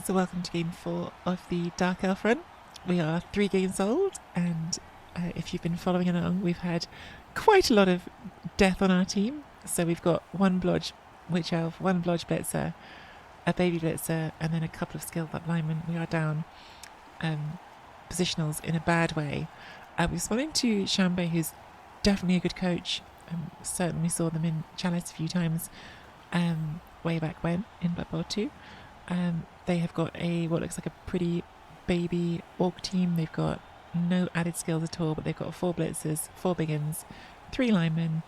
So welcome to Game 4 of the Dark Elf run. We are 3 games old, and if you've been following along, we've had quite a lot of death on our team. So we've got 1 Blodge Witch Elf, 1 Blodge Blitzer, a Baby Blitzer, and then a couple of skilled up linemen. We are down positionals in a bad way. We've spun into Chambé, who's definitely a good coach. Certainly saw them in Chalice a few times way back when in Blood Bowl 2. They have got what looks like a pretty baby orc team. They've got no added skills at all, but they've got 4 blitzers, 4 biggins, 3 linemen,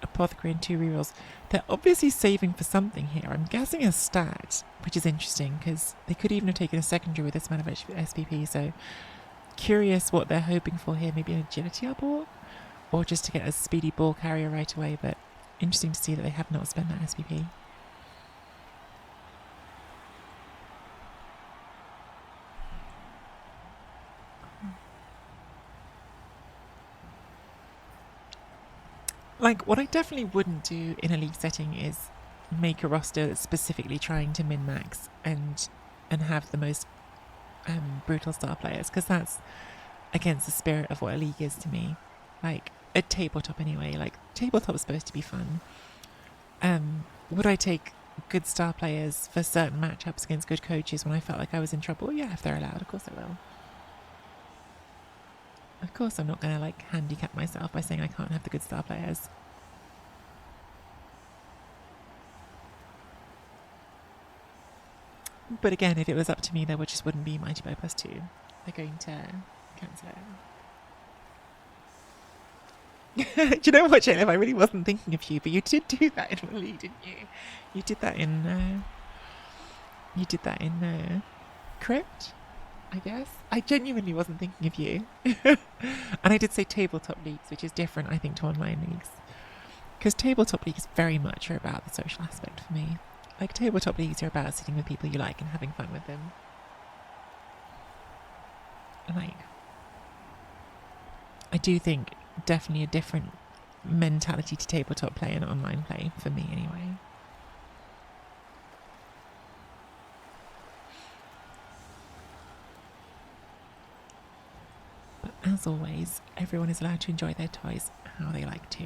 apothecary and 2 rerolls. They're obviously saving for something here. I'm guessing a stat, which is interesting because they could even have taken a secondary with this amount of SPP. So curious what they're hoping for here. Maybe an agility up orc, or just to get a speedy ball carrier right away. But interesting to see that they have not spent that SPP. Like, what I definitely wouldn't do in a league setting is make a roster that's specifically trying to min-max and have the most brutal star players, because that's against the spirit of what a league is to me. Like, a tabletop anyway. Like, tabletop's supposed to be fun. Would I take good star players for certain matchups against good coaches when I felt like I was in trouble? Yeah, if they're allowed, of course I will. Of course I'm not going to, like, handicap myself by saying I can't have the good star players. But again, if it was up to me, there just wouldn't be Mighty Bow +2. They're going to cancel it. Do you know what, Caleb? I really wasn't thinking of you, but you did do that in the league, didn't you? You did that in... Crypt, I guess. I genuinely wasn't thinking of you. And I did say tabletop leagues, which is different, I think, to online leagues. Because tabletop leagues very much are about the social aspect for me. Like, tabletop leagues are about sitting with people you like and having fun with them. And, like, I do think definitely a different mentality to tabletop play and online play, for me anyway. But as always, everyone is allowed to enjoy their toys how they like to.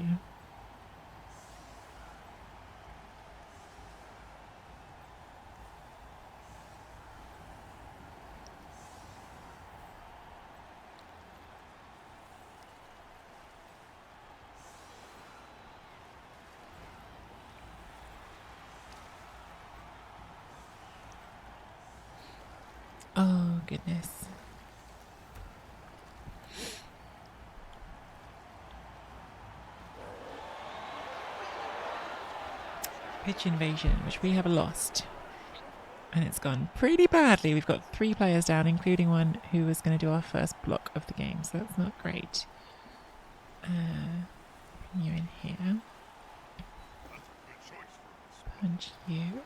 Oh, goodness. Pitch invasion, which we have lost. And it's gone pretty badly. We've got 3 players down, including one who was going to do our first block of the game, so that's not great. Bring you in here. Punch you.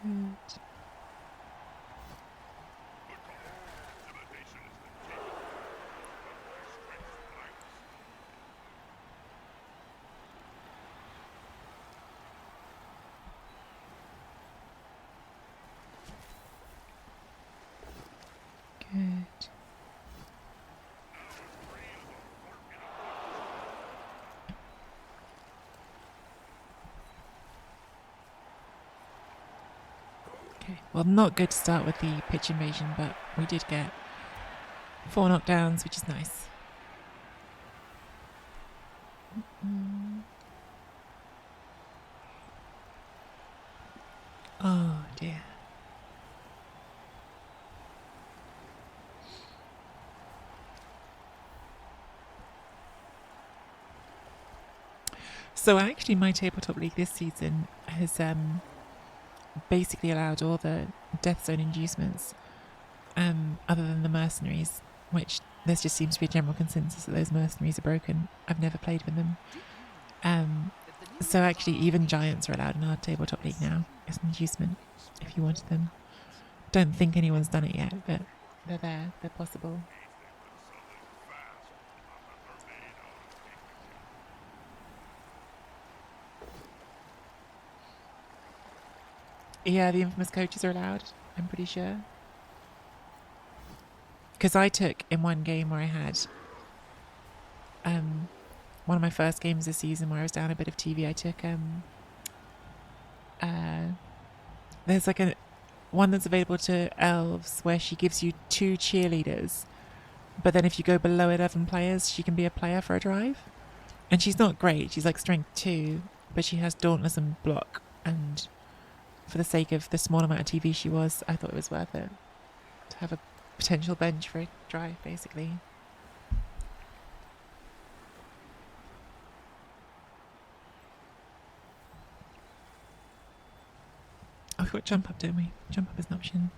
Good. Good. Okay, well, not good to start with the pitch invasion, but we did get 4 knockdowns, which is nice. Oh dear. So actually my tabletop league this season has basically allowed all the death zone inducements other than the mercenaries, which there just seems to be a general consensus that those mercenaries are broken. I've never played with them. So actually even giants are allowed in our tabletop league now as an inducement if you wanted them. Don't think anyone's done it yet, but they're there. They're possible. Yeah, the infamous coaches are allowed, I'm pretty sure. Because I took in one game where I had one of my first games this season where I was down a bit of TV, I took there's like a one that's available to elves where she gives you 2 cheerleaders, but then if you go below 11 players, she can be a player for a drive. And she's not great, she's like strength 2, but she has dauntless and block, and for the sake of the small amount of TV she was, I thought it was worth it to have a potential bench for a drive, basically. Oh, we've got jump up, don't we? Jump up is an option.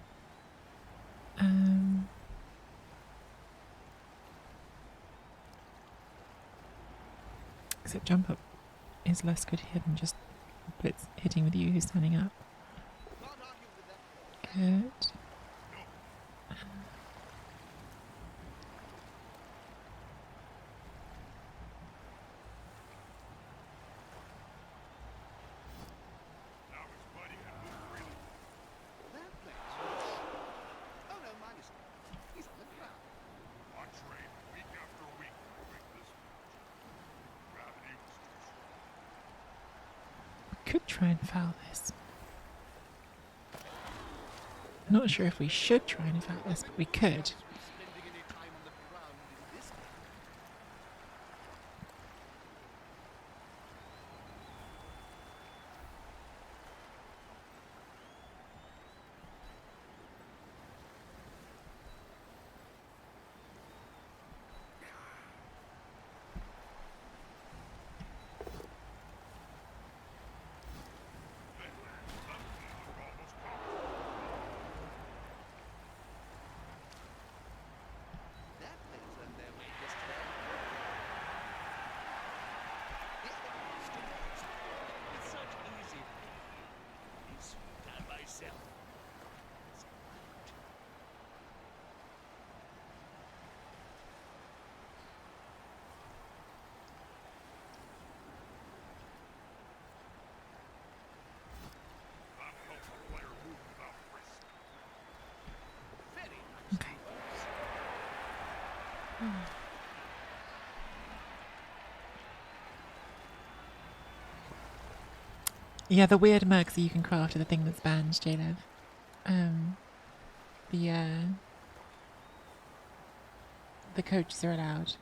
Except jump up is less good here than just blitz hitting with you who's standing up. Good. Could try and foul this. Not sure if we should try and foul this, but we could. Okay. Yeah, the weird mercs that you can craft are the thing that's banned, J-Lev. The coaches are allowed.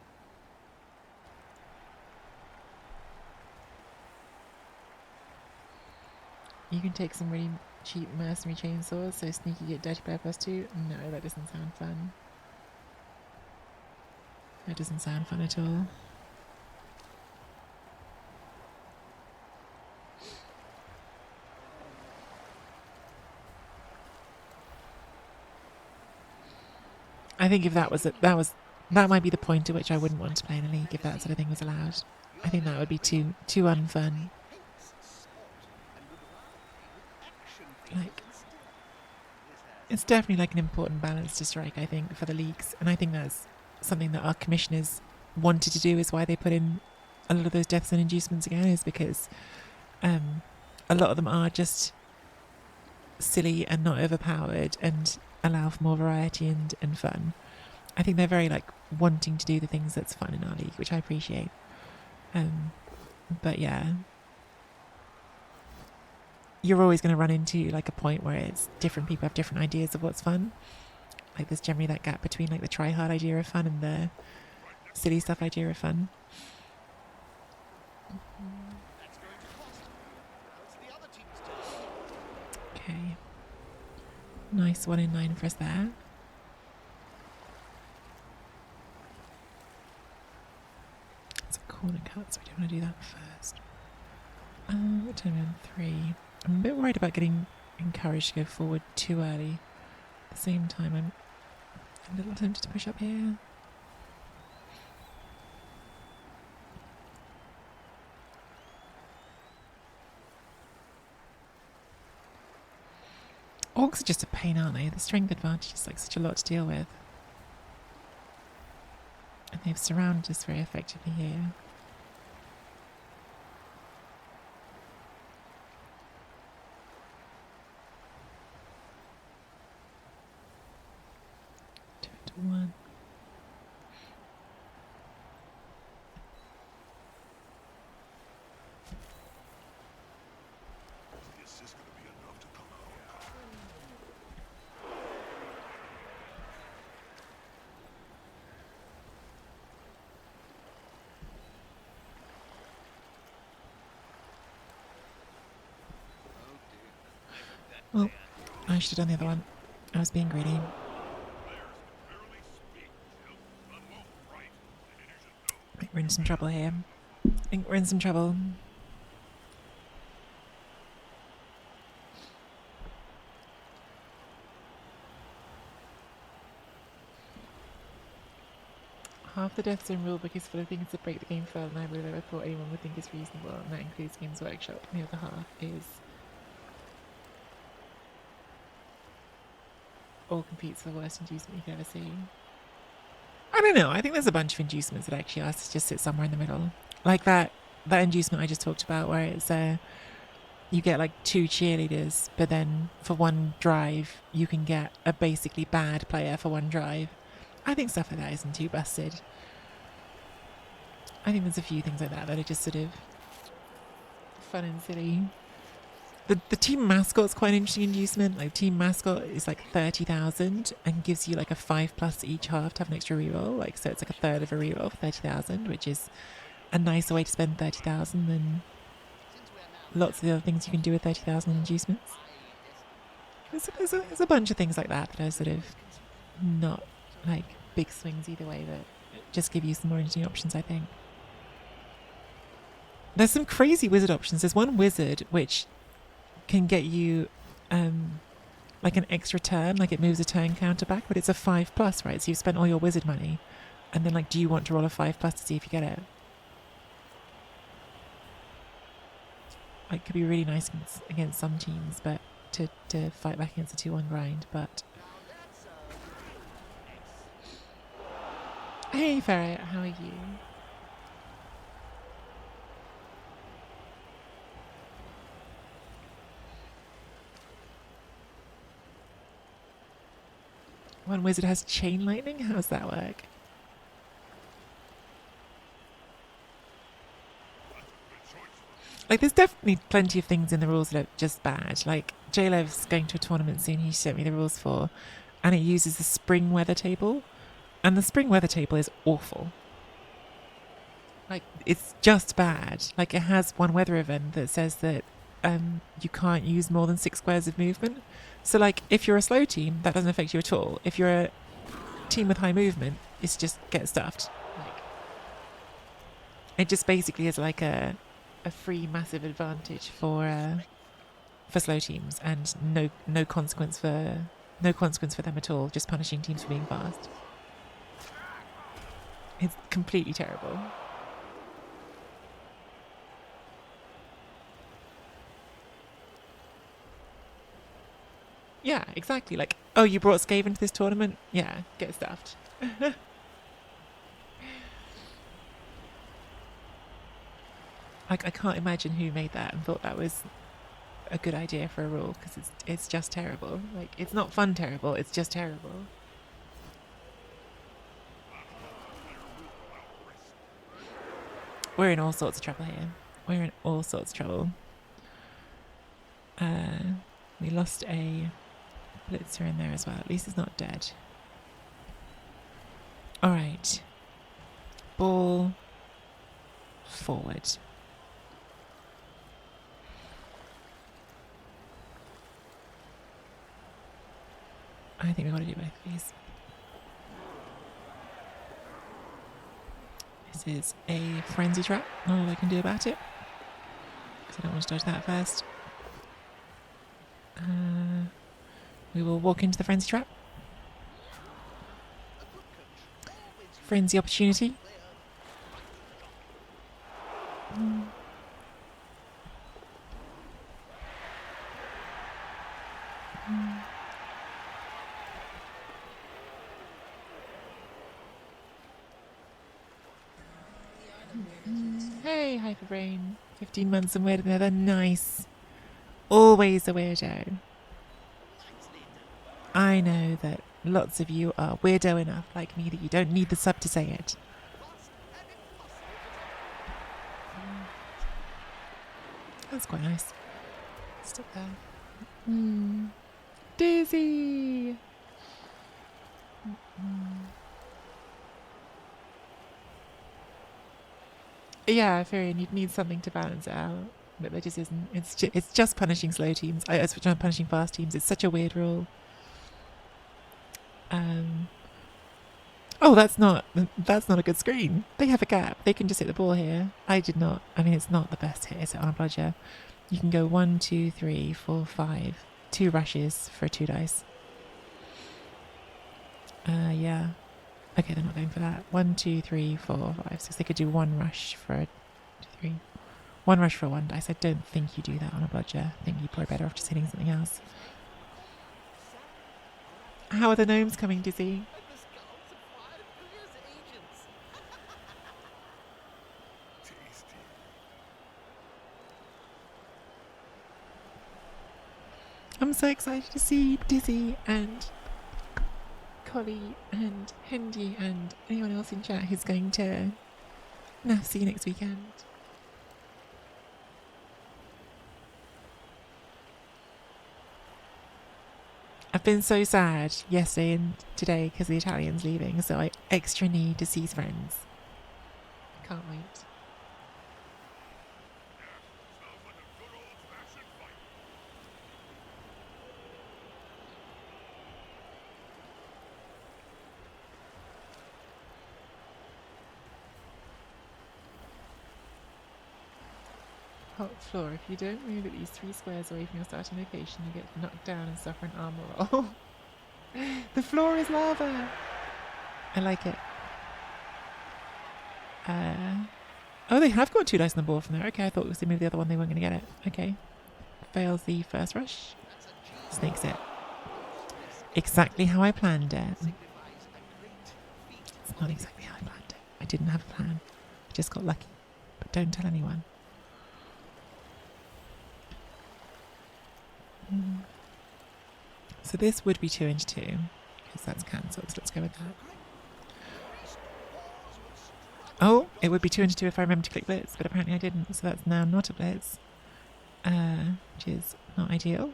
You can take some really cheap mercenary chainsaws, so sneaky get dirty player +2. No, that doesn't sound fun. That doesn't sound fun at all. I think if that might be the point at which I wouldn't want to play in a league if that sort of thing was allowed. I think that would be too unfun. Like, it's definitely like an important balance to strike, I think, for the leagues, and I think that's something that our commissioners wanted to do, is why they put in a lot of those deaths and inducements again, is because a lot of them are just silly and not overpowered and allow for more variety and fun. I think they're very like wanting to do the things that's fun in our league, which I appreciate. But yeah, you're always going to run into like a point where it's different people have different ideas of what's fun. Like there's generally that gap between like the try hard idea of fun and the silly stuff idea of fun. Okay. Nice 1 in 9 for us there. It's a corner cut, so we don't want to do that first. We're turning on 3. I'm a bit worried about getting encouraged to go forward too early. At the same time, I'm a little tempted to push up here. Orcs are just a pain, aren't they? The strength advantage is like such a lot to deal with. And they've surrounded us very effectively here. One. Well, I should have done the other one. I was being greedy. I think we're in some trouble here. I think we're in some trouble. Half the Death Zone rulebook is full of things that break the game further than I would have ever thought anyone would think is reasonable, and that includes Games Workshop. And the other half is all competes for the worst inducement you could ever see. I don't know. I think there's a bunch of inducements that actually ask to just sit somewhere in the middle. Like that inducement I just talked about where it's you get like 2 cheerleaders, but then for one drive you can get a basically bad player for one drive. I think stuff like that isn't too busted. I think there's a few things like that are just sort of fun and silly. The team mascot's quite an interesting inducement. Like team mascot is like 30,000 and gives you like a 5+ each half to have an extra reroll. Like so it's like a third of a reroll for 30,000, which is a nicer way to spend 30,000 than lots of the other things you can do with 30,000 inducements. There's a bunch of things like that that are sort of not like big swings either way, but just give you some more interesting options, I think. There's some crazy wizard options. There's one wizard which can get you like an extra turn, like it moves a turn counter back, but it's a 5+, right? So you've spent all your wizard money, and then like, do you want to roll a 5+ to see if you get it? Like, could be really nice against some teams, but to fight back against the 2-1 grind. But hey, Ferret, how are you? One wizard has chain lightning? How does that work? Like, there's definitely plenty of things in the rules that are just bad. Like, J-Lev's going to a tournament soon he sent me the rules for, and it uses the spring weather table. And the spring weather table is awful. Like, it's just bad. Like, it has one weather event that says that you can't use more than 6 squares of movement. So, like, if you're a slow team, that doesn't affect you at all. If you're a team with high movement, it's just get stuffed. Like, it just basically is like a free massive advantage for slow teams, and no consequence for them at all. Just punishing teams for being fast. It's completely terrible. Yeah, exactly. Like, oh, you brought Skaven to this tournament? Yeah, get stuffed. Like, I can't imagine who made that and thought that was a good idea for a rule, because it's just terrible. Like, it's not fun terrible, it's just terrible. We're in all sorts of trouble here. We're in all sorts of trouble. We lost a blitzer in there as well. At least it's not dead. All right. Ball forward. I think we've got to do both of these. This is a frenzy trap. Not all I can do about it, because I don't want to dodge that first. We will walk into the frenzy trap. Frenzy opportunity. Hyperbrain. 15 months and weirder than ever. Nice. Always a weirdo. I know that lots of you are weirdo enough like me that you don't need the sub to say it. That's quite nice. Stop there. Dizzy! Yeah, Firion, you'd need something to balance it out. But there just isn't. It's just punishing slow teams. It's punishing fast teams. It's such a weird rule. Oh, that's not a good screen. They have a gap. They can just hit the ball here. I did not. I mean, it's not the best hit, is it, on a bludger? You can go 1, 2, 3, 4, 5. 2 rushes for 2 dice. Yeah. Okay, they're not going for that. 1, 2, 3, 4, 5, 6. They could do 1 rush for a 3. 1 rush for 1 dice. I don't think you do that on a bludger. I think you're probably better off just hitting something else. How are the gnomes coming, Dizzy? I'm so excited to see Dizzy and Collie and Hendy and anyone else in chat who's going to see you next weekend. I've been so sad yesterday and today because the Italian's leaving, so I extra need to see friends. Can't wait. Hot floor. If you don't move at least 3 squares away from your starting location, you get knocked down and suffer an armor roll. The floor is lava! I like it. Oh, they have got 2 dice on the board from there. Okay, I thought it was they moved the other one, they weren't going to get it. Okay. Fails the first rush. Snakes it. Exactly how I planned it. It's not exactly how I planned it. I didn't have a plan. I just got lucky. But don't tell anyone. So this would be 2 into 2 because that's cancelled, so let's go with that. Oh, it would be 2 into 2 if I remember to click blitz, but apparently I didn't, so that's now not a blitz, which is not ideal.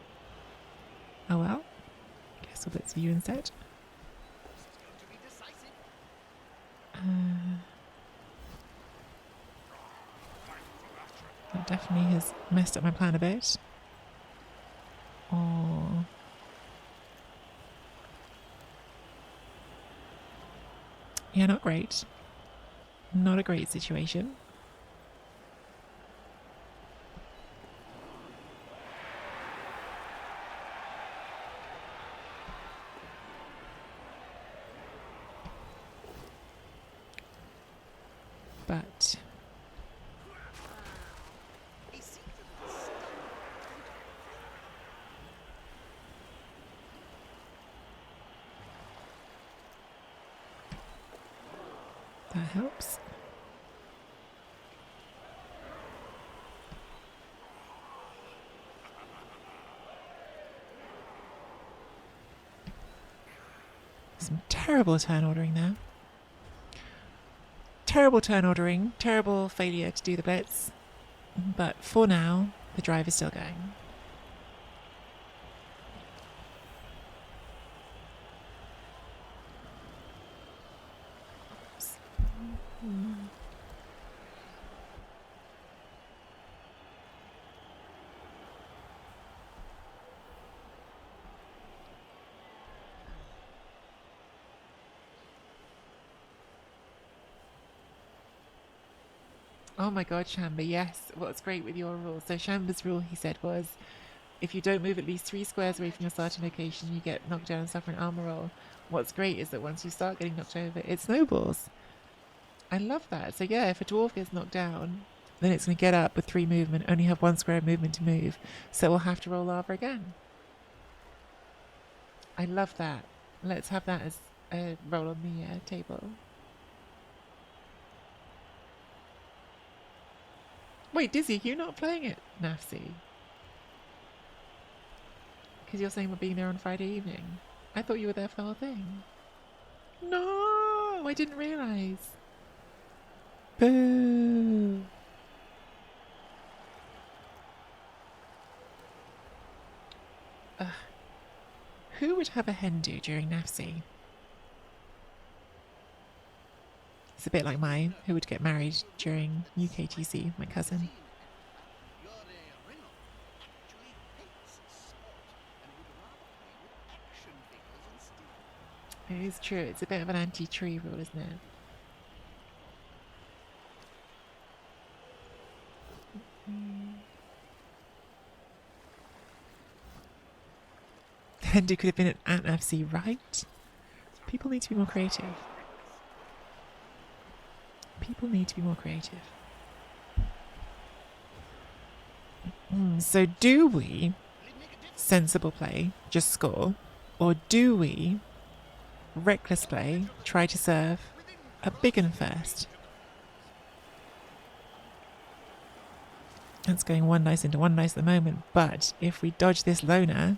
Oh well, guess we'll blitz for you instead. That definitely has messed up my plan a bit. Oh. Yeah, not great. Not a great situation. But that helps. Some terrible turn ordering there. Terrible turn ordering, terrible failure to do the blitz. But for now, the drive is still going. Oh my god, Shamba, yes. What's great with your rule? So Shamba's rule, he said, was if you don't move at least 3 squares away from your starting location, you get knocked down and suffer an armor roll. What's great is that once you start getting knocked over, it snowballs. I love that. So yeah, if a dwarf gets knocked down, then it's going to get up with 3 movement, only have 1 square of movement to move, so we'll have to roll lava again. I love that. Let's have that as a roll on the table. Wait, Dizzy, you're not playing it, Nafsi? Because you're saying we're being there on Friday evening. I thought you were there for the whole thing. No, I didn't realise. Boo. Who would have a hen do during Nafsi? It's a bit like mine. Who would get married during UKTC? My cousin. It is true. It's a bit of an anti-tree rule, isn't it? Hendu could have been at FC, right? People need to be more creative. People need to be more creative. So do we sensible play, just score, or do we reckless play, try to serve a big un first? That's going one dice into one dice at the moment, but if we dodge this loner,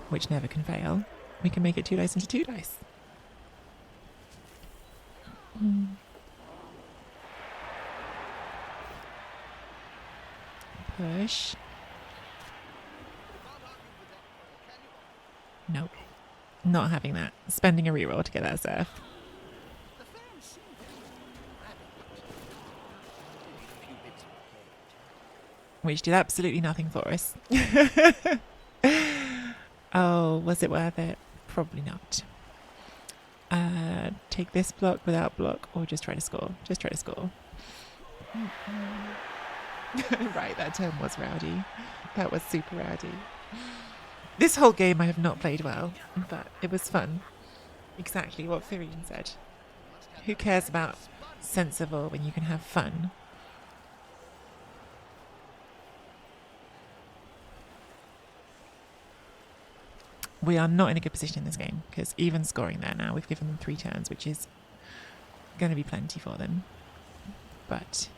which never can fail, we can make it 2 dice into 2 dice. Push. Nope. Not having that. Spending a reroll to get that surf. Which did absolutely nothing for us. Oh, was it worth it? Probably not. Take this block without block, or just try to score. Just try to score. Right, that turn was rowdy. That was super rowdy. This whole game I have not played well, but it was fun. Exactly what Firian said. Who cares about sensible when you can have fun? We are not in a good position in this game, because even scoring there now, we've given them 3 turns, which is going to be plenty for them. But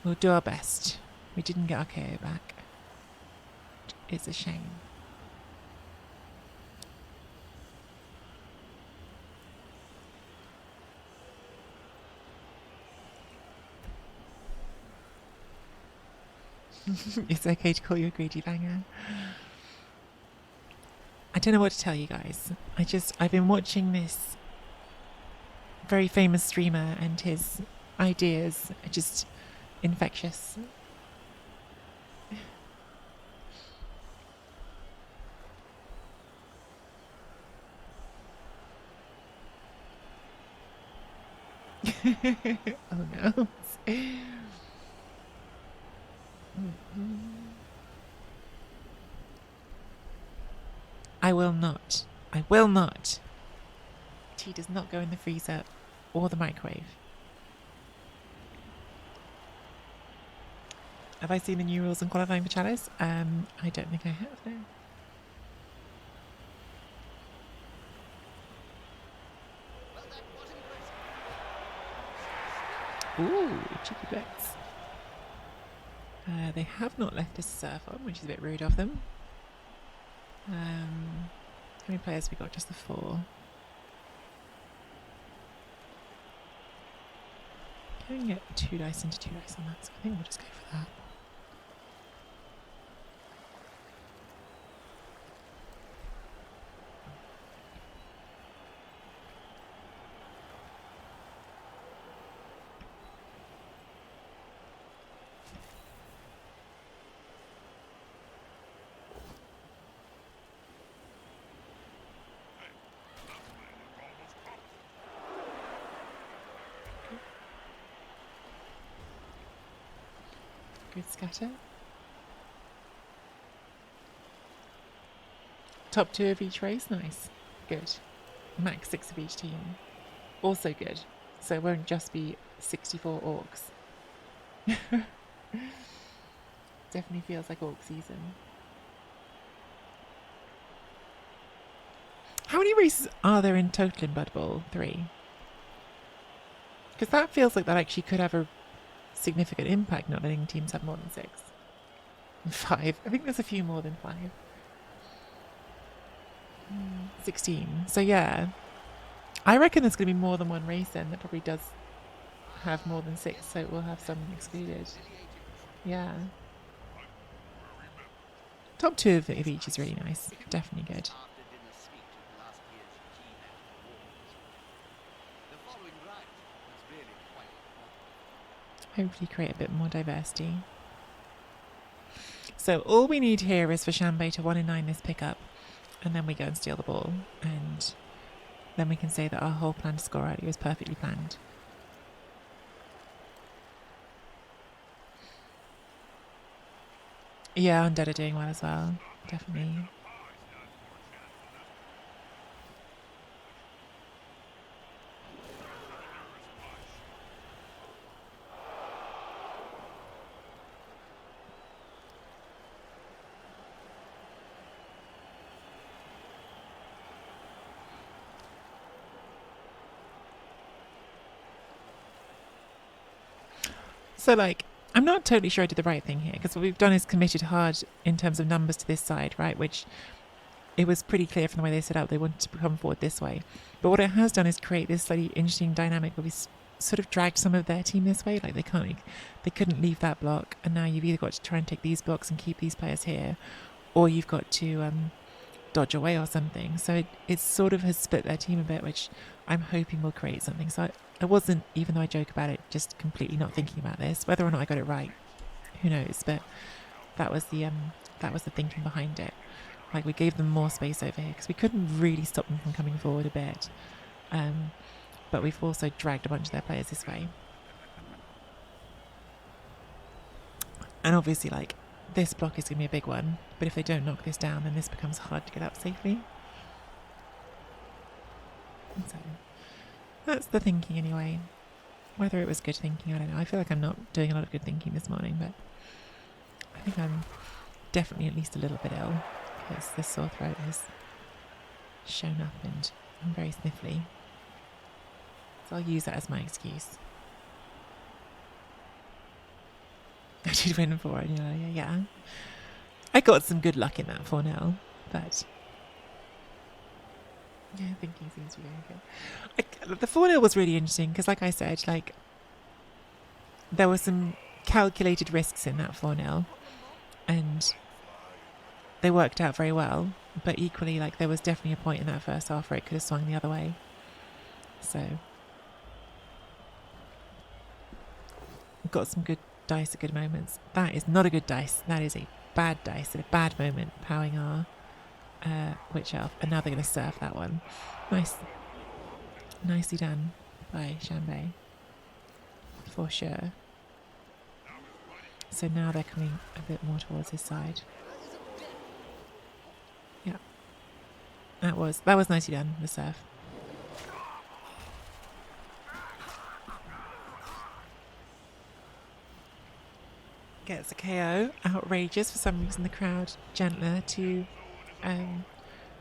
we'll do our best. We didn't get our KO back. It's a shame. It's okay to call you a greedy banger. I don't know what to tell you guys. I've been watching this very famous streamer and his ideas are just infectious. Oh no. I will not. I will not. Tea does not go in the freezer or the microwave. Have I seen the new rules on qualifying for Chalice? I don't think I have, no. Ooh, cheeky bits. They have not left us a surf on, which is a bit rude of them. How many players have we got? Just the 4. Can we get 2 dice into 2 dice on that? So I think we'll just go for that. Good scatter. Top 2 of each race, nice. Good. Max 6 of each team. Also good. So it won't just be 64 orcs. Definitely feels like orc season. How many races are there in total in Blood Bowl 3? Because that feels like that actually could have a significant impact not letting teams have more than 6. And 5. I think there's a few more than 5. 16. So yeah, I reckon there's going to be more than one race then that probably does have more than 6, so we'll have some excluded. Yeah. Top 2 of each is really nice. Definitely good. Hopefully create a bit more diversity. So all we need here is for Chambay to 1 in 9 this pickup, and then we go and steal the ball, and then we can say that our whole plan to score early was perfectly planned. Yeah, Undead are doing well as well, definitely. So, like, I'm not totally sure I did the right thing here, because what we've done is committed hard in terms of numbers to this side, right? Which it was pretty clear from the way they set out they wanted to come forward this way. But what it has done is create this slightly interesting dynamic where we sort of dragged some of their team this way. Like, they couldn't leave that block, and now you've either got to try and take these blocks and keep these players here, or you've got to dodge away or something. So it sort of has split their team a bit, which I'm hoping will create something. So I wasn't, even though I joke about it, just completely not thinking about this. Whether or not I got it right, who knows? But that was the thinking behind it. Like, we gave them more space over here because we couldn't really stop them from coming forward a bit. But we've also dragged a bunch of their players this way. And obviously, like, this block is going to be a big one. But if they don't knock this down, then this becomes hard to get up safely. And so that's the thinking anyway. Whether it was good thinking, I don't know. I feel like I'm not doing a lot of good thinking this morning, but I think I'm definitely at least a little bit ill because this sore throat has shown up and I'm very sniffly. So I'll use that as my excuse. I did win 4, yeah. I got some good luck in that 4-0, but yeah, thinking seems to be going good. The 4-0 was really interesting because, like I said, like, there were some calculated risks in that 4-0 and they worked out very well, but equally, like, there was definitely a point in that first half where it could have swung the other way. So got some good dice at good moments. That is not a good dice. That is a bad dice at a bad moment, powering our Witch Elf. And now they're going to surf that one. Nicely done by Chambay, for sure. So now they're coming a bit more towards his side. Yeah, that was nicely done, the surf. Gets a KO. Outrageous. For some reason the crowd gentler to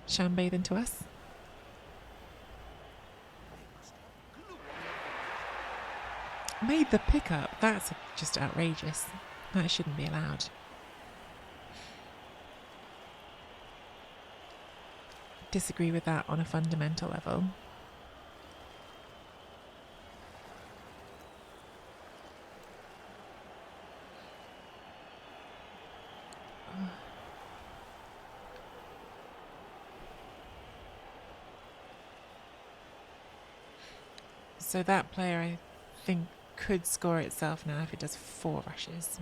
Chambay than to us. Made the pickup. That's just outrageous. That shouldn't be allowed. Disagree with that on a fundamental level. So that player, I think, could score itself now if it does 4 rushes.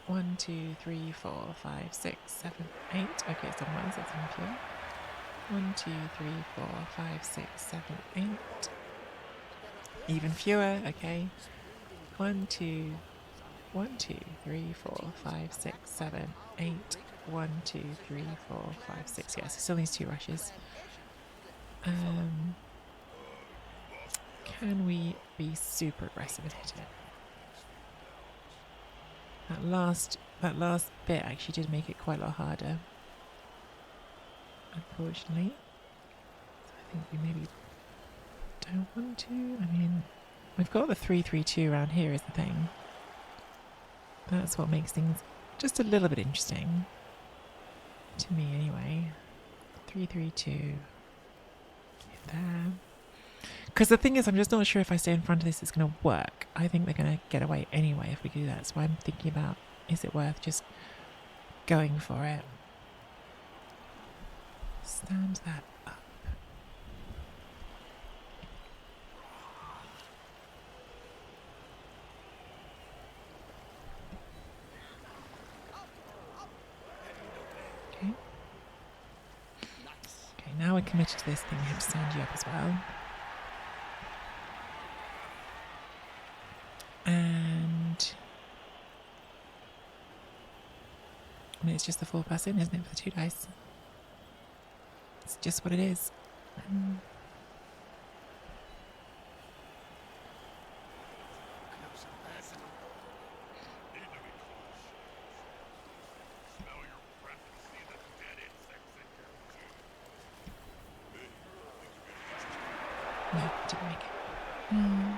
1, 2, 3, 4, 5, 6, 7, 8. Okay, it's done once, that's one fewer. 1, 2, 3, 4, 5, 6, 7, 8. Even fewer, okay. 1, 2, 3, 4, 5, 6, 7, 8. 1, 2, 3, 4, 5, 6. Yes, it still needs 2 rushes. Can we be super aggressive and hit it? That last bit actually did make it quite a lot harder, unfortunately. So I think we maybe don't want to. I mean, We've got the 3-3-2 around here is the thing. That's what makes things just a little bit interesting. To me anyway. 3-3-2. There. Because the thing is, I'm just not sure if I stay in front of this it's going to work. I think they're going to get away anyway if we do that. So I'm thinking about, is it worth just going for it? Stand that up. Okay. Okay, now we're committed to this thing. We have to stand you up as well. And I mean, it's just the 4+ in, isn't it, for the 2 dice? It's just what it is. No, didn't make it. No.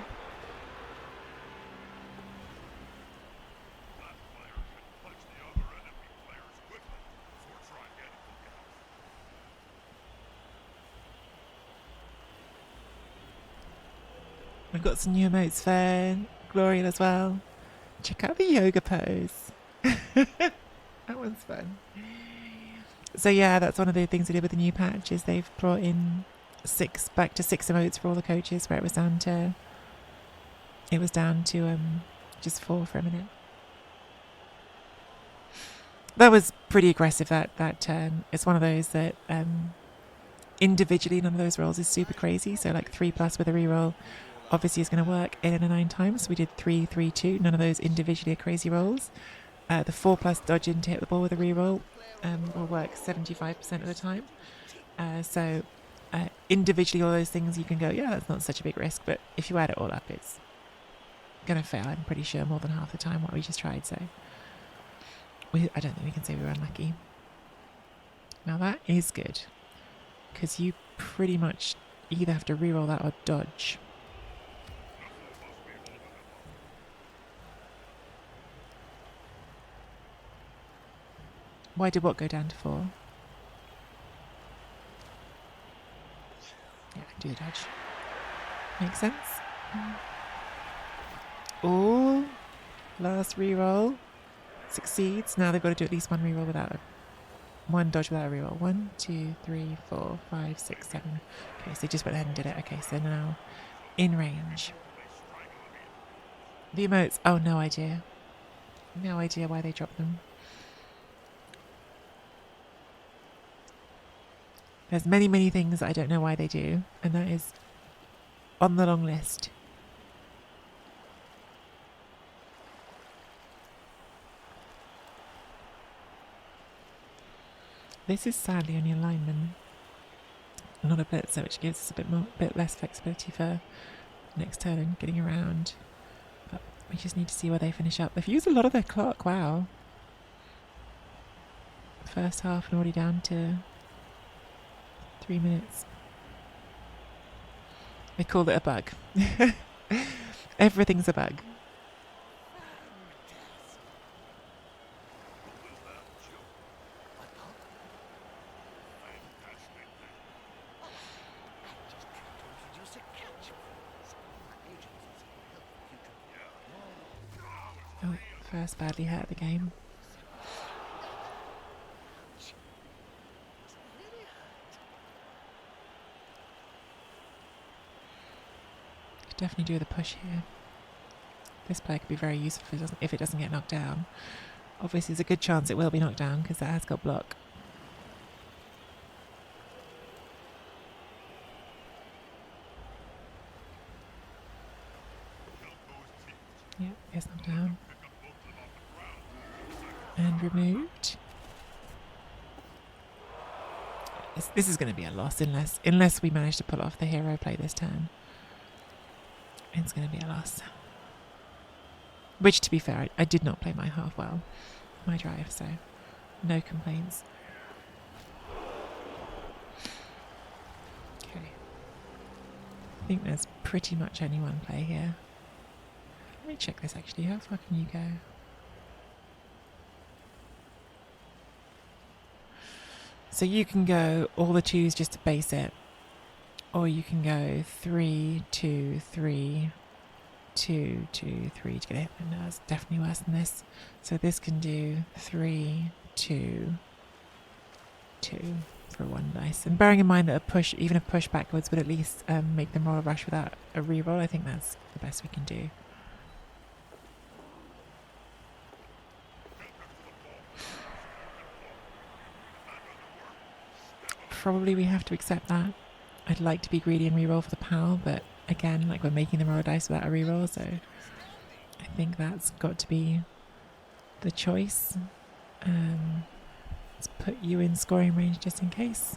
We've got some new emotes for Glorian as well. Check out the yoga pose. That one's fun. So yeah, that's one of the things they did with the new patch is they've brought in back to 6 emotes for all the coaches, where it was down to just 4 for a minute. That was pretty aggressive that turn. It's one of those that individually none of those rolls is super crazy. So like 3+ with a reroll obviously is going to work 8 and a 9 times. We did 3-3-2. None of those individually are crazy rolls. The 4+ dodge in to hit the ball with a reroll will work 75% of the time. So individually all those things you can go, yeah, that's not such a big risk. But if you add it all up, it's going to fail, I'm pretty sure, more than half the time what we just tried. So I don't think we can say we were unlucky. Now that is good, because you pretty much either have to reroll that or dodge. Why did what go down to 4? Yeah, do the dodge. Makes sense. Oh, last reroll succeeds. Now they've got to do at least one reroll without one dodge without a reroll. 1, 2, 3, 4, 5, 6, 7. Okay, so they just went ahead and did it. Okay, so now in range. The emotes. Oh, no idea. No idea why they dropped them. There's many, many things I don't know why they do, and that is on the long list. This is sadly only a lineman, not a blitzer, which gives us a bit less flexibility for next turn and getting around. But we just need to see where they finish up. They've used a lot of their clock. Wow. First half and already down to 3 minutes. They call it a bug. Everything's a bug. Oh, first badly hurt the game. Could definitely do with a push here. This player could be very useful if it doesn't get knocked down. Obviously, there's a good chance it will be knocked down because that has got block. Yep, it's knocked down. And removed. This is going to be a loss unless we manage to pull off the hero play this turn. It's going to be a loss. Which, to be fair, I did not play my half well, my drive, so no complaints. Okay. I think there's pretty much only one play here. Let me check this actually. How far can you go? So you can go all the 2s just to base it. Or you can go 3, 2, 3, 2, 2, 3 to get it. And no, it's definitely worse than this. So this can do 3, 2, 2 for 1 dice. And bearing in mind that even a push backwards would at least make them roll a rush without a reroll, I think that's the best we can do. Probably we have to accept that. I'd like to be greedy and reroll for the PAL, but again, like we're making them roll a dice without a reroll, so I think that's got to be the choice. Let's put you in scoring range just in case.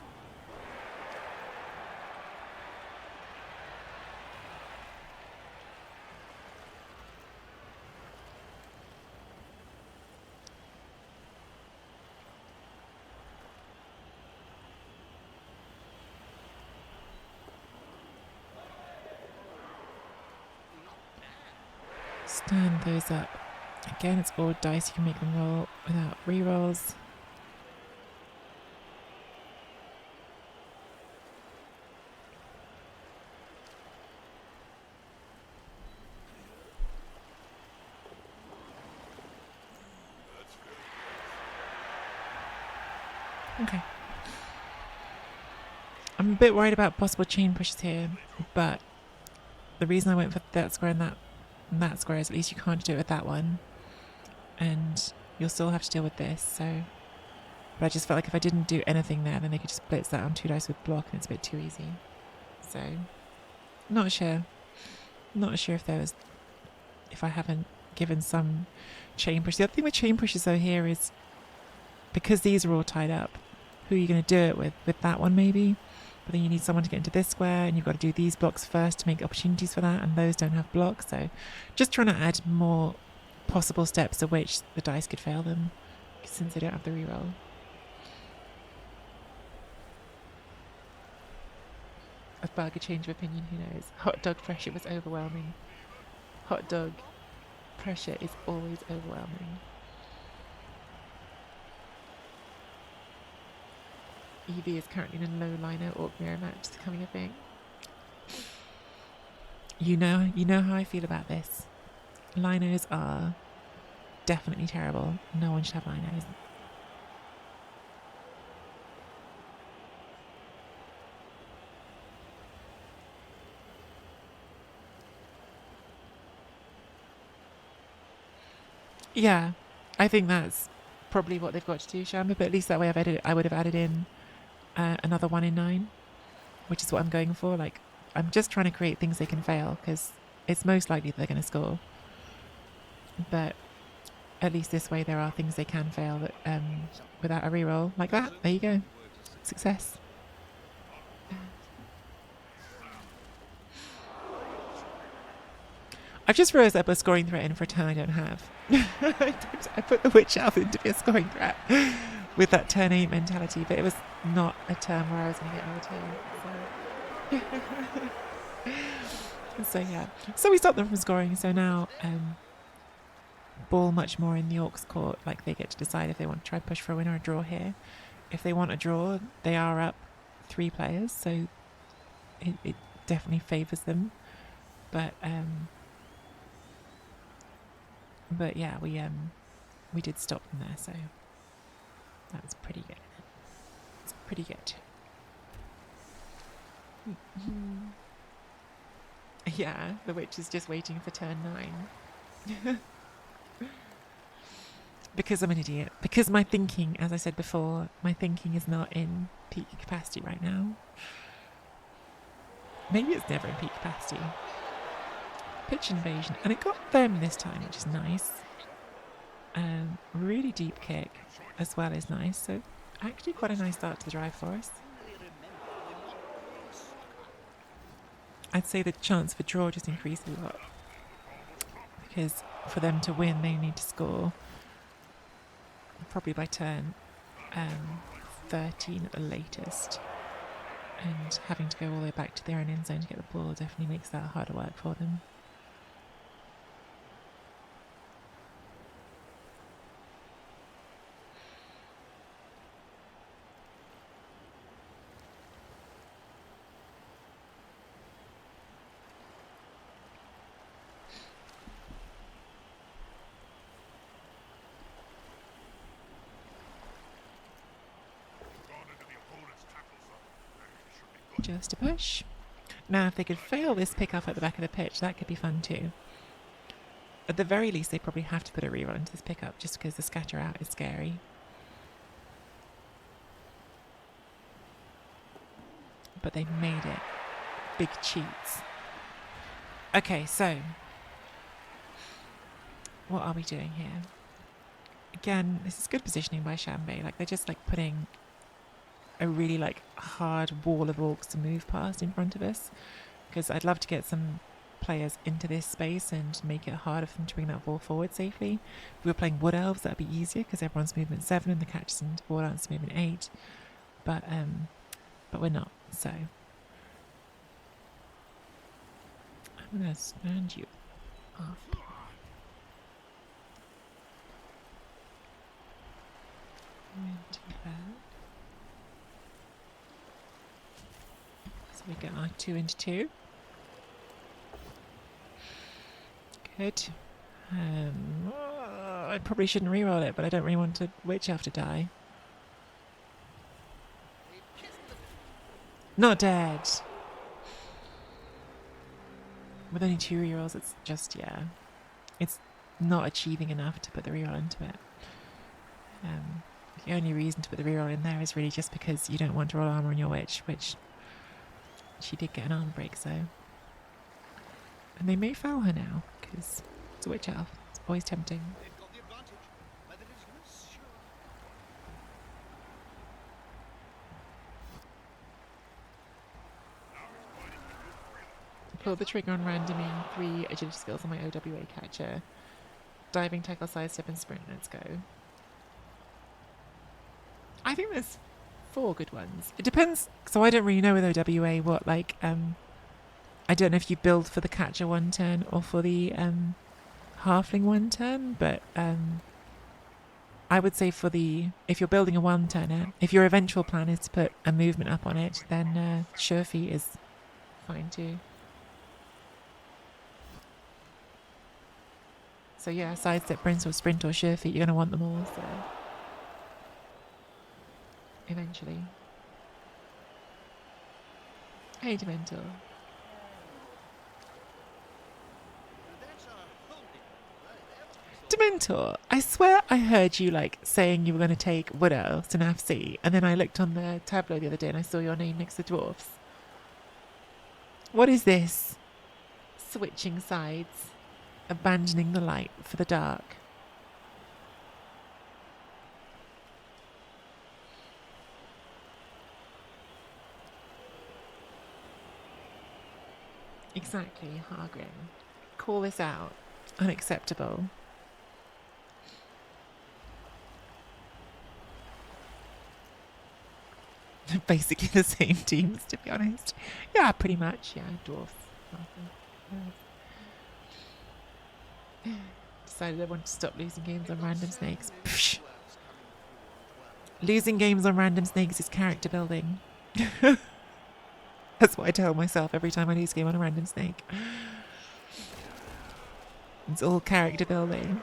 Stand those up. Again, it's all dice. You can make them roll without rerolls. Okay. I'm a bit worried about possible chain pushes here, but the reason I went for that square and that square is at least you can't do it with that one. And you'll still have to deal with this, so... But I just felt like if I didn't do anything there, then they could just blitz that on 2 dice with block, and it's a bit too easy. So, not sure. Not sure if I haven't given some chain push. The other thing with chain pushes though here is, because these are all tied up, who are you going to do it with? With that one maybe? But then you need someone to get into this square, and you've got to do these blocks first to make opportunities for that, and those don't have blocks, so just trying to add more possible steps at which the dice could fail them, since they don't have the reroll. A burger change of opinion, who knows? Hot dog pressure was overwhelming. Hot dog pressure is always overwhelming. Evie is currently in a low liner orc mirror match. It's becoming a thing. You know how I feel about this. Linos are definitely terrible. No one should have linos. Yeah, I think that's probably what they've got to do, Shamba, but at least that way I would have added in another 1 in 9, which is what I'm going for. Like, I'm just trying to create things they can fail, because it's most likely they're going to score. But at least this way there are things they can fail that, without a reroll. Like that. There you go. Success. I've just realised I put a scoring threat in for a turn I don't have. I put the Witch Elf in to be a scoring threat with that turn 8 mentality, but it was not a turn where I was going to get another turn. So yeah. So we stopped them from scoring, so now ball much more in the Orcs' court. Like, they get to decide if they want to try push for a win or a draw here. If they want a draw, they are up 3 players, so it definitely favours them. But yeah, we did stop them there, so that was pretty good. It's pretty good. Yeah, the witch is just waiting for turn 9. Because I'm an idiot. Because my thinking, as I said before, my thinking is not in peak capacity right now. Maybe it's never in peak capacity. Pitch invasion, and it got them this time, which is nice. Really deep kick as well is nice, so actually quite a nice start to the drive for us. I'd say the chance for draw just increased a lot, because for them to win they need to score probably by turn 13 at the latest, and having to go all the way back to their own end zone to get the ball definitely makes that harder work for them. just a push. Now, if they could fail this pick-up at the back of the pitch, that could be fun too. At the very least, they probably have to put a reroll into this pickup just because the scatter out is scary. But they made it. Big cheats. Okay, so what are we doing here? Again, this is good positioning by Chambay. Like, they're just like putting a really like hard wall of orcs to move past in front of us, because I'd love to get some players into this space and make it harder for them to bring that ball forward safely. If we were playing wood elves, that'd be easier because everyone's movement 7 and the catches and ball outs movement 8. But we're not, so I'm gonna stand you up. Into that. So we get our 2 into 2. Good. I probably shouldn't reroll it, but I don't really want to witch elf to die. Not dead. With only 2 rerolls, it's just, yeah. It's not achieving enough to put the reroll into it. The only reason to put the reroll in there is really just because you don't want to roll armor on your witch, which she did get an armor break, so. And they may foul her now, because it's a witch elf. It's always tempting. Pull the trigger on randoming 3 agility skills on my OWA catcher. Diving, tackle, sidestep, and sprint. Let's go. I think there's 4 good ones. It depends. So I don't really know with OWA what, like, I don't know if you build for the catcher 1 turn or for the halfling 1 turn, but I would say for the, if you're building a 1 turner, if your eventual plan is to put a movement up on it, then Sure Feet is fine too. So yeah, sidestep, sprint or Sure Feet, you're going to want them all, so eventually. Hey, Dementor. Dementor, I swear I heard you like saying you were going to take Wood Elves to NAFC, and then I looked on the tableau the other day and I saw your name next to Dwarfs. What is this? Switching sides, abandoning the light for the dark. Exactly, Hargrim. Call this out. Unacceptable. Basically the same teams, to be honest. Yeah, pretty much. Yeah, dwarfs. Decided I want to stop losing games on random snakes. Psh. Losing games on random snakes is character building. That's what I tell myself every time I lose a game on a random snake. It's all character building.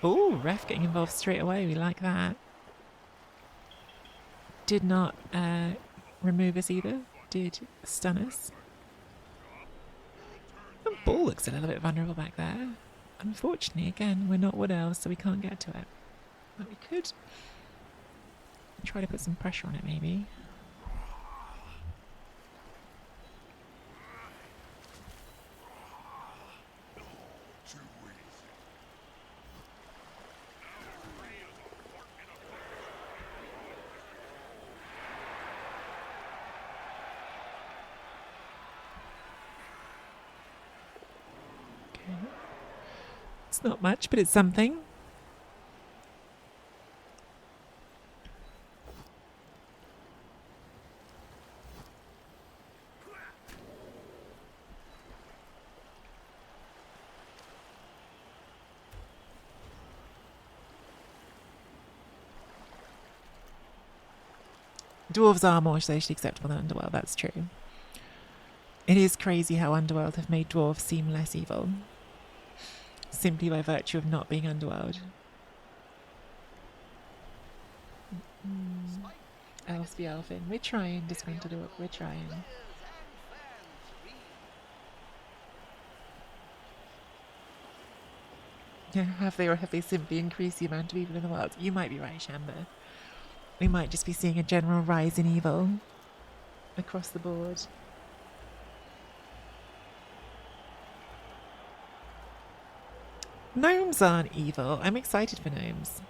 Oh, ref getting involved straight away. We like that. Did not remove us either. Did stun us. The ball looks a little bit vulnerable back there. Unfortunately, again, we're not Wood Elves, so we can't get to it. But we could try to put some pressure on it, maybe. It's not much, but it's something. Dwarves are more socially acceptable than Underworld, that's true. It is crazy how Underworld have made dwarves seem less evil. simply by virtue of not being underworld. Elves be elfin. We're trying, disgruntled orc. We're trying. Yeah, have they simply increased the amount of evil in the world? You might be right, Shamber. We might just be seeing a general rise in evil across the board. Gnomes aren't evil. I'm excited for gnomes.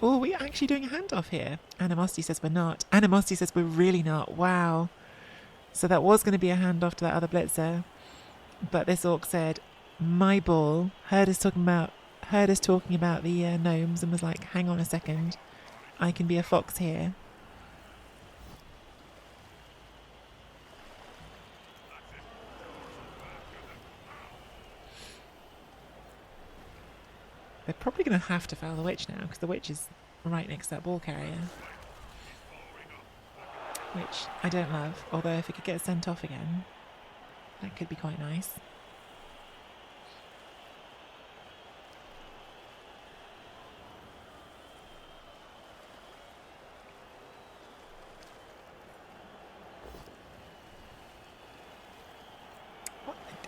Oh, we're actually doing a handoff here. Animosity says we're not. Animosity says we're really not. Wow. So that was going to be a handoff to that other blitzer. But this orc said, my ball, heard us talking about the gnomes and was like, hang on a second. I can be a fox here. They're probably going to have to foul the witch now because the witch is right next to that ball carrier. Which I don't love, although if it could get sent off again, that could be quite nice.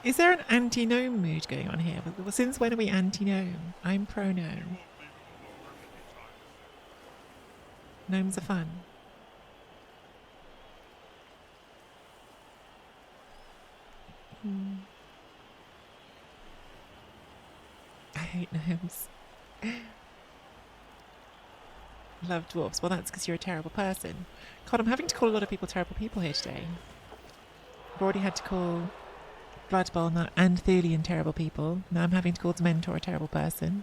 Is there an anti-gnome mood going on here? Since when are we anti-gnome? I'm pro-gnome. Gnomes are fun. I hate gnomes. Love dwarves. Well, that's because you're a terrible person. God, I'm having to call a lot of people terrible people here today. I've already had to call Blood Bowl and Thulian terrible people. Now I'm having to call Dementor a terrible person.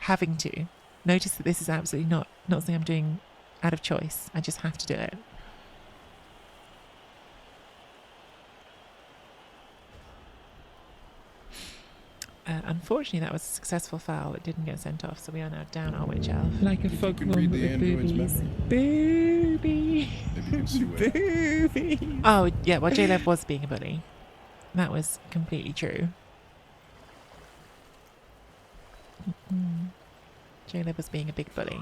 Having to. Notice that this is absolutely not something I'm doing out of choice. I just have to do it. Unfortunately, that was a successful foul. It didn't get sent off, so we are now down our witch elf. Like a foghorn with boobies. Boobies! Boobies! Oh, yeah, well, J-Lev was being a bully. That was completely true. J-Lev was being a big bully.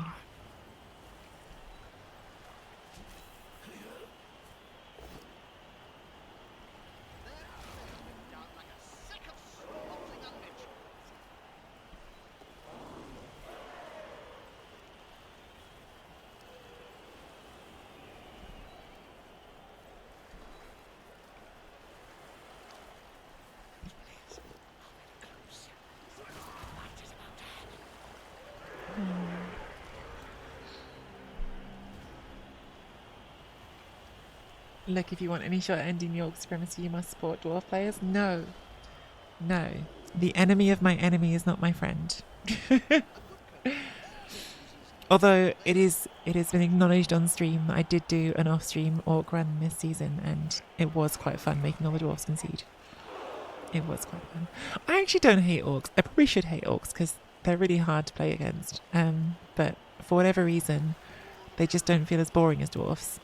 Look, if you want any shot at ending the orc supremacy, you must support dwarf players. No. No. The enemy of my enemy is not my friend. Although it has been acknowledged on stream that I did do an off-stream orc run this season, and it was quite fun making all the dwarves concede. It was quite fun. I actually don't hate orcs. I probably should hate orcs because they're really hard to play against. But for whatever reason, they just don't feel as boring as dwarfs.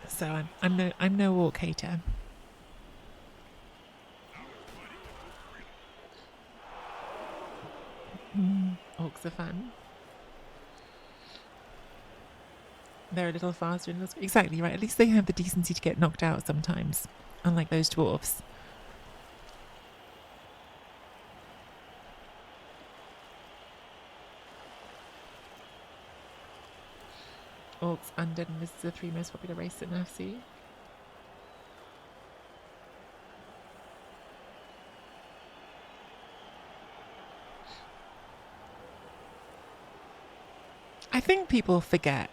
So I'm no orc hater. Orcs are fun. They're a little faster. Exactly right. At least they have the decency to get knocked out sometimes, unlike those dwarfs. Orcs, undead, and this is the 3 most popular races in FC. I think people forget.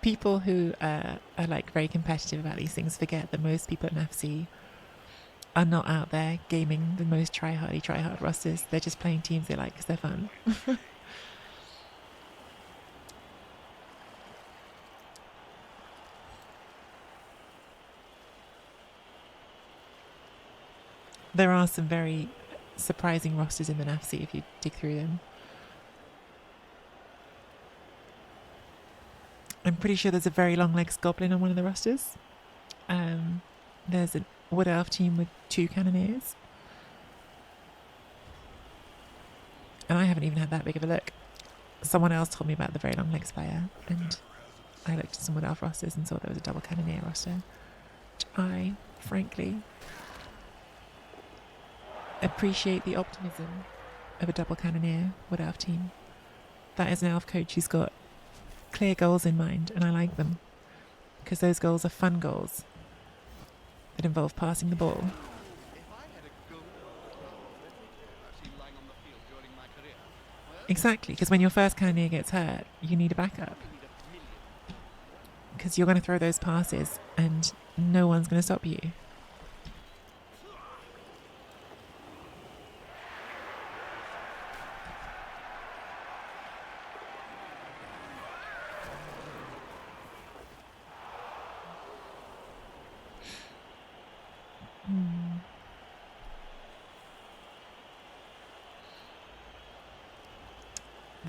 People who are like very competitive about these things forget that most people in FC are not out there gaming the most try-hard rosters. They're just playing teams they like because they're fun. There are some very surprising rosters in the NFC if you dig through them. I'm pretty sure there's a very long legs goblin on one of the rosters. There's a wood elf team with 2 cannoneers. And I haven't even had that big of a look. Someone else told me about the very long legs player, and I looked at some wood elf rosters and saw there was a double cannoneer roster. Which I, frankly, appreciate the optimism of a double cannoneer wood elf team. That is an elf coach who's got clear goals in mind, and I like them. Because those goals are fun goals that involve passing the ball. Exactly, because when your first cannoneer gets hurt, you need a backup. Because you're going to throw those passes and no one's going to stop you.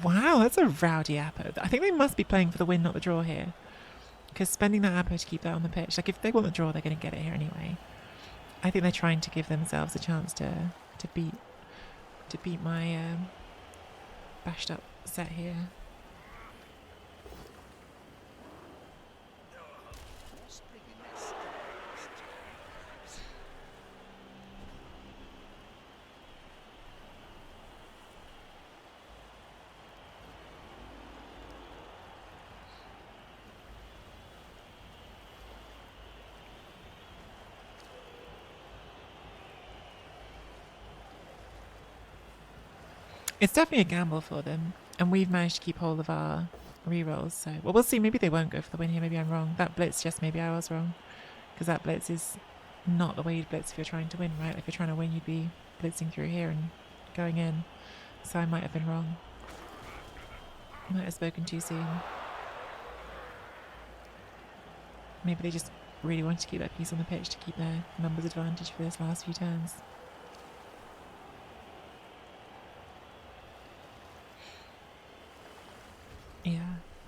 Wow, that's a rowdy Appo. I think they must be playing for the win, not the draw here. Because spending that Appo to keep that on the pitch, like if they want the draw, they're going to get it here anyway. I think they're trying to give themselves a chance to beat my bashed up set here. It's definitely a gamble for them, and we've managed to keep hold of our rerolls. So, well, we'll see. Maybe they won't go for the win here. Maybe I'm wrong. That blitz, just maybe I was wrong, because that blitz is not the way you'd blitz if you're trying to win, right? Like if you're trying to win, you'd be blitzing through here and going in. So I might have been wrong. I might have spoken too soon. Maybe they just really wanted to keep that piece on the pitch to keep their numbers advantage for this last few turns.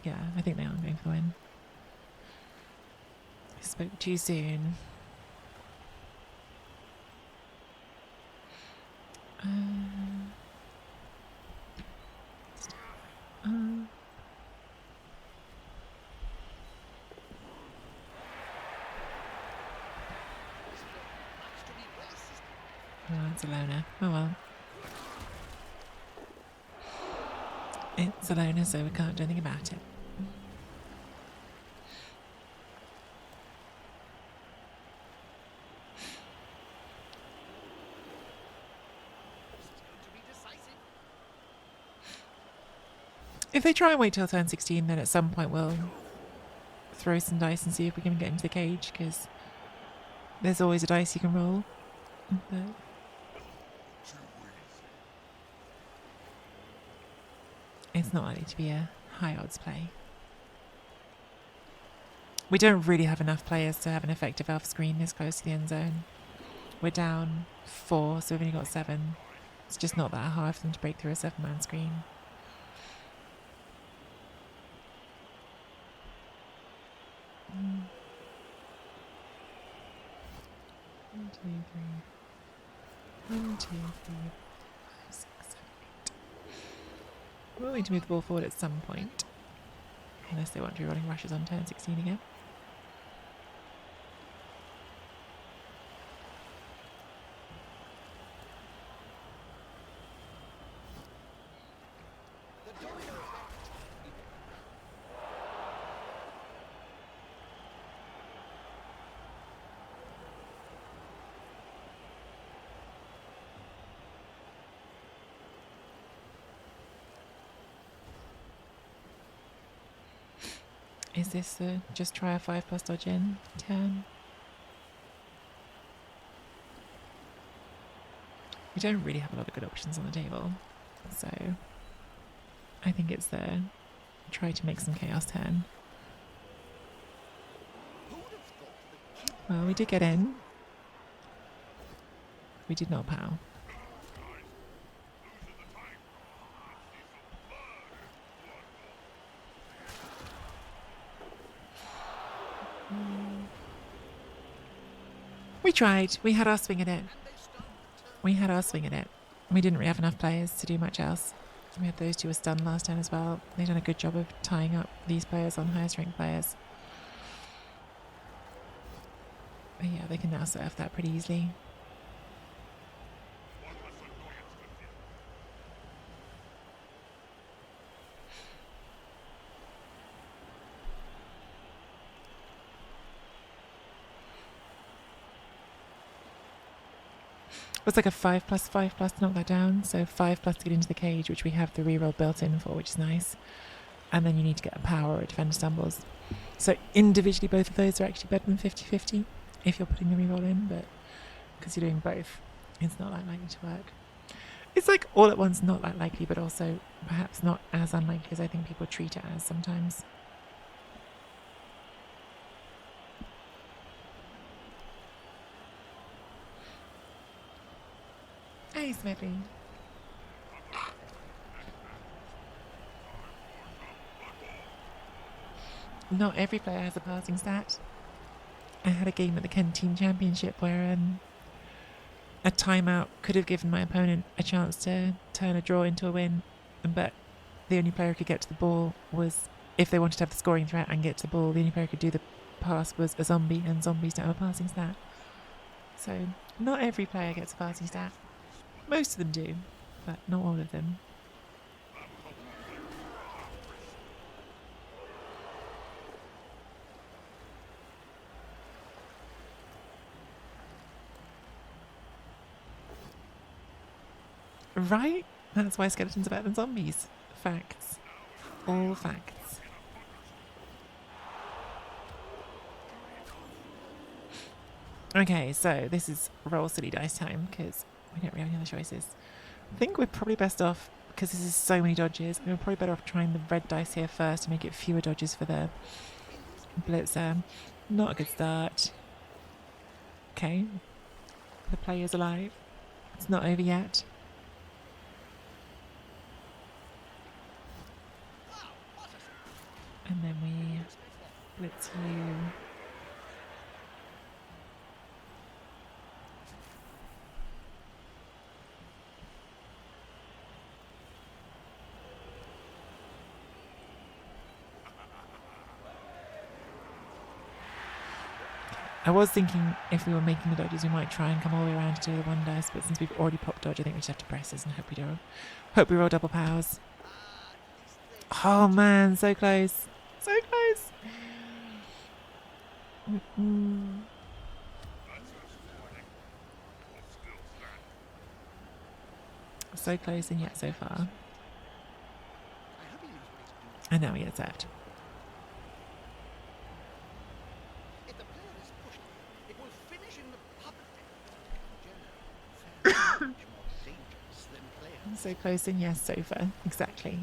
Yeah, I think they are going for the win. I spoke too soon. Oh, it's a loner. Oh well. It's a loner, so we can't do anything about it. If they try and wait till turn 16, then at some point we'll throw some dice and see if we can get into the cage, because there's always a dice you can roll. But it's not likely to be a high odds play. We don't really have enough players to have an effective elf screen this close to the end zone. We're down 4, so we've only got 7. It's just not that hard for them to break through a 7-man screen. One, two, three, 5, 6, 7, 8. We'll need to move the ball forward at some point. Unless they want to be running rushes on turn 16 again. Is this the just try a 5+ dodge in turn? We don't really have a lot of good options on the table, so I think it's the try to make some chaos turn. Well, we did get in. We did not pow. We tried. We had our swing at it. We had our swing at it. We didn't really have enough players to do much else. We had those two were stunned last time as well. They've done a good job of tying up these players on highest ranked players. But yeah, they can now surf that pretty easily. It's like a 5+5+ to knock that down. So 5+ to get into the cage, which we have the reroll built in for, which is nice. And then you need to get a power or a defender stumbles. So individually, both of those are actually better than 50-50 if you're putting the reroll in, but because you're doing both, it's not that likely to work. It's like all at once not that likely, but also perhaps not as unlikely as I think people treat it as sometimes. Hey, Smedley. Not every player has a passing stat. I had a game at the Kent Team Championship where a timeout could have given my opponent a chance to turn a draw into a win, but the only player who could get to the ball was, if they wanted to have the scoring threat and get to the ball, the only player who could do the pass was a zombie, and zombies don't have a passing stat. So not every player gets a passing stat. Most of them do, but not all of them. Right? That's why skeletons are better than zombies. Facts. All facts. Okay, so this is roll silly dice time because we don't really have any other choices. I think we're probably best off, because this is so many dodges, we're probably better off trying the red dice here first to make it fewer dodges for the blitzer. Not a good start. Okay. The player's alive. It's not over yet. And then we blitz you. I was thinking if we were making the dodges, we might try and come all the way around to do the one dice, but since we've already popped dodge, I think we just have to press this and hope we roll double powers. Oh man, so close. So close. So close and yet so far. And now we get served. So close and yes, so far. Exactly.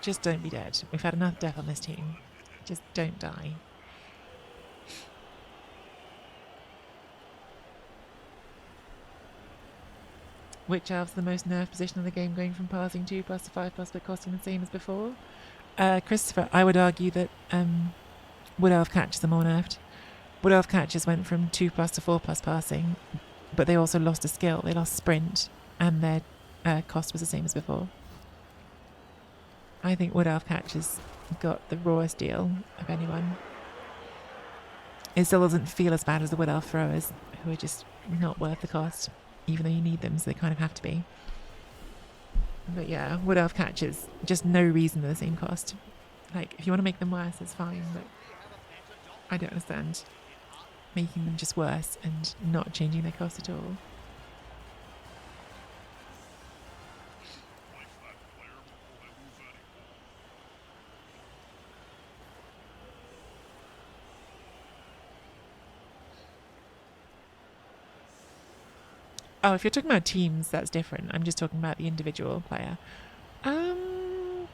Just don't be dead. We've had enough death on this team. Just don't die. Which elves the most nerfed position in the game, going from passing 2+ to 5+, but costing the same as before? Christopher, I would argue that Wood Elf catches are more nerfed. Wood Elf catches went from 2+ to 4+ passing, but they also lost a skill. They lost sprint, and their cost was the same as before. I think Wood Elf catches got the rawest deal of anyone. It still doesn't feel as bad as the Wood Elf throwers, who are just not worth the cost, even though you need them, so they kind of have to be. But yeah, Wood Elf catches, just no reason they're the same cost. Like, if you want to make them worse, it's fine, but I don't understand making them just worse and not changing their cost at all. Oh, if you're talking about teams, that's different. I'm just talking about the individual player.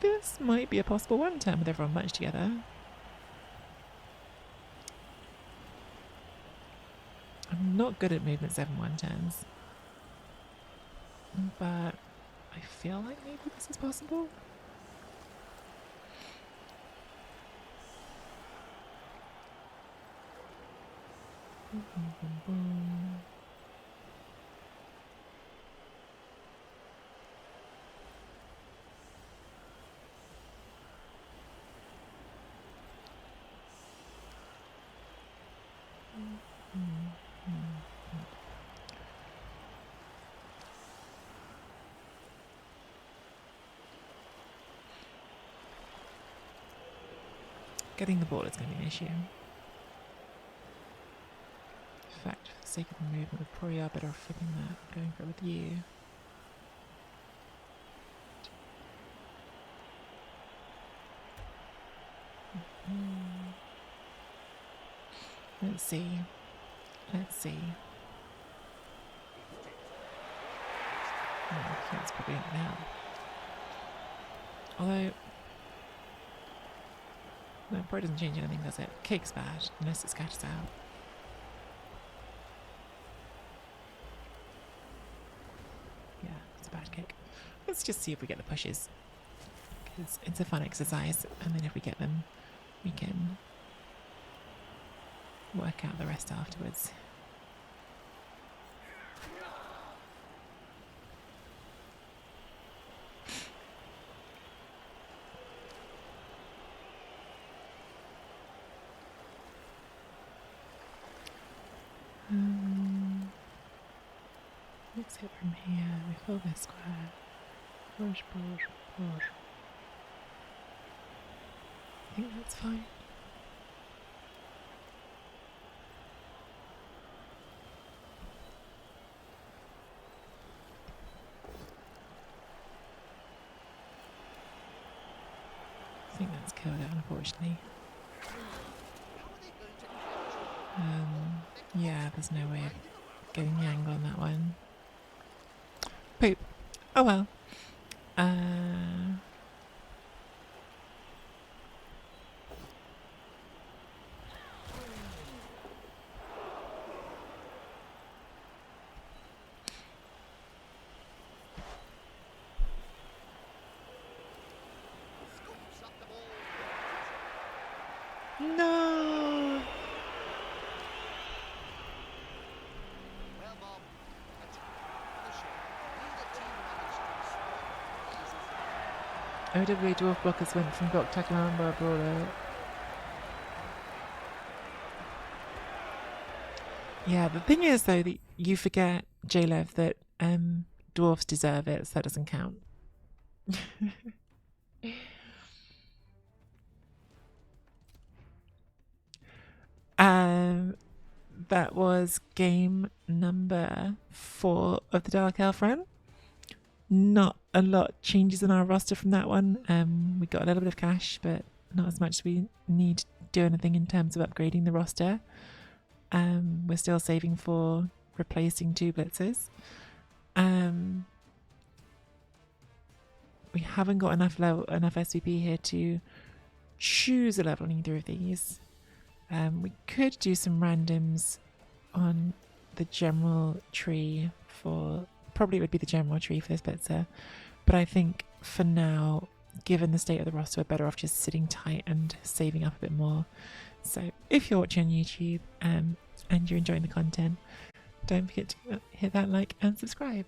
This might be a possible one turn with everyone bunched together. I'm not good at movement 7 1 turns. but I feel like maybe this is possible. Getting the ball is going to be an issue. In fact, for the sake of the movement, we probably are better off flipping that, going for it with you. Let's see. Let's see. I think it's probably not now. Although, no, it probably doesn't change anything, does it? Kick's bad, unless it scatters out. Yeah, it's a bad kick. Let's just see if we get the pushes, because it's a fun exercise, and then if we get them, we can work out the rest afterwards. Let's hit from here. We fill this square. Push, push, push. I think that's fine. I think that's killed it, unfortunately. Yeah, there's no way of getting the angle on that one. Poop. Oh well. No. OWA dwarf blockers went from block tackle armbar brawler. Yeah, the thing is though that you forget, J-Lev, that dwarfs deserve it, so that doesn't count. That was game number 4 of the Dark Elf run. Not a lot changes in our roster from that one. We got a little bit of cash, but not as much as we need to do anything in terms of upgrading the roster. We're still saving for replacing 2 blitzers. We haven't got enough SVP here to choose a level on either of these. We could do some randoms on the general tree for, probably it would be the general tree for this blitzer, but I think for now, given the state of the roster, we're better off just sitting tight and saving up a bit more. So if you're watching on YouTube and you're enjoying the content, don't forget to hit that like and subscribe.